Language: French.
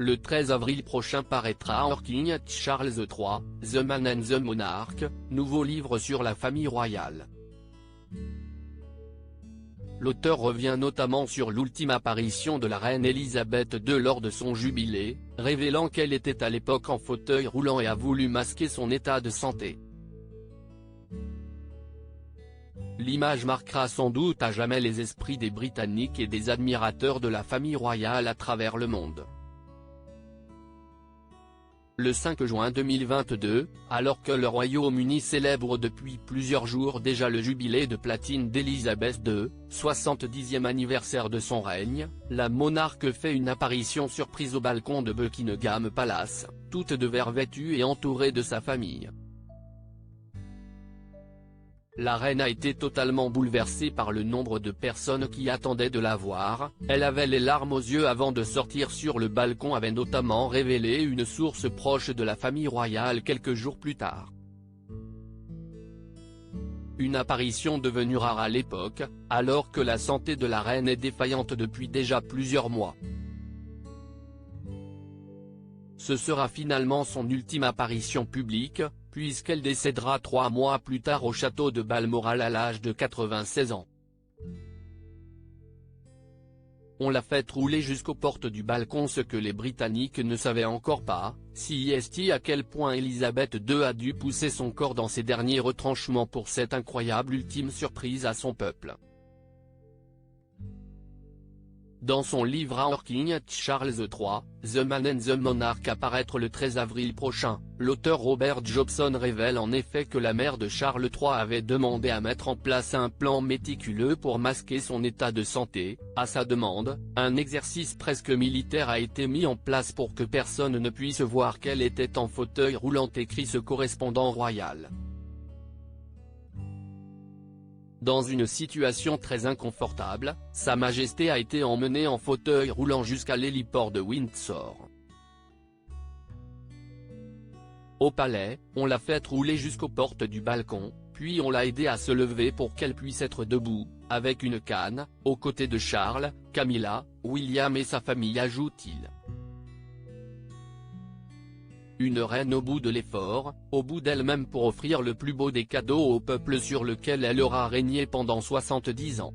Le 13 avril prochain paraîtra King Charles III, The Man and the Monarch, nouveau livre sur la famille royale. L'auteur revient notamment sur l'ultime apparition de la reine Elisabeth II lors de son jubilé, révélant qu'elle était à l'époque en fauteuil roulant et a voulu masquer son état de santé. L'image marquera sans doute à jamais les esprits des Britanniques et des admirateurs de la famille royale à travers le monde. Le 5 juin 2022, alors que le Royaume-Uni célèbre depuis plusieurs jours déjà le jubilé de platine d'Elisabeth II, 70e anniversaire de son règne, la monarque fait une apparition surprise au balcon de Buckingham Palace, toute de vert vêtue et entourée de sa famille. La reine a été totalement bouleversée par le nombre de personnes qui attendaient de la voir, elle avait les larmes aux yeux avant de sortir sur le balcon, avait notamment révélé une source proche de la famille royale quelques jours plus tard. Une apparition devenue rare à l'époque, alors que la santé de la reine est défaillante depuis déjà plusieurs mois. Ce sera finalement son ultime apparition publique, puisqu'elle décédera 3 mois plus tard au château de Balmoral à l'âge de 96 ans. On l'a fait rouler jusqu'aux portes du balcon, ce que les Britanniques ne savaient encore pas, si est à quel point Elisabeth II a dû pousser son corps dans ses derniers retranchements pour cette incroyable ultime surprise à son peuple. Dans son livre King Charles III, The Man and the Monarch à paraître le 13 avril prochain, l'auteur Robert Jobson révèle en effet que la mère de Charles III avait demandé à mettre en place un plan méticuleux pour masquer son état de santé. À sa demande, un exercice presque militaire a été mis en place pour que personne ne puisse voir qu'elle était en fauteuil roulant, écrit ce correspondant royal. Dans une situation très inconfortable, Sa Majesté a été emmenée en fauteuil roulant jusqu'à l'héliport de Windsor. Au palais, on l'a fait rouler jusqu'aux portes du balcon, puis on l'a aidée à se lever pour qu'elle puisse être debout, avec une canne, aux côtés de Charles, Camilla, William et sa famille, ajoute-t-il. Une reine au bout de l'effort, au bout d'elle-même pour offrir le plus beau des cadeaux au peuple sur lequel elle aura régné pendant 70 ans.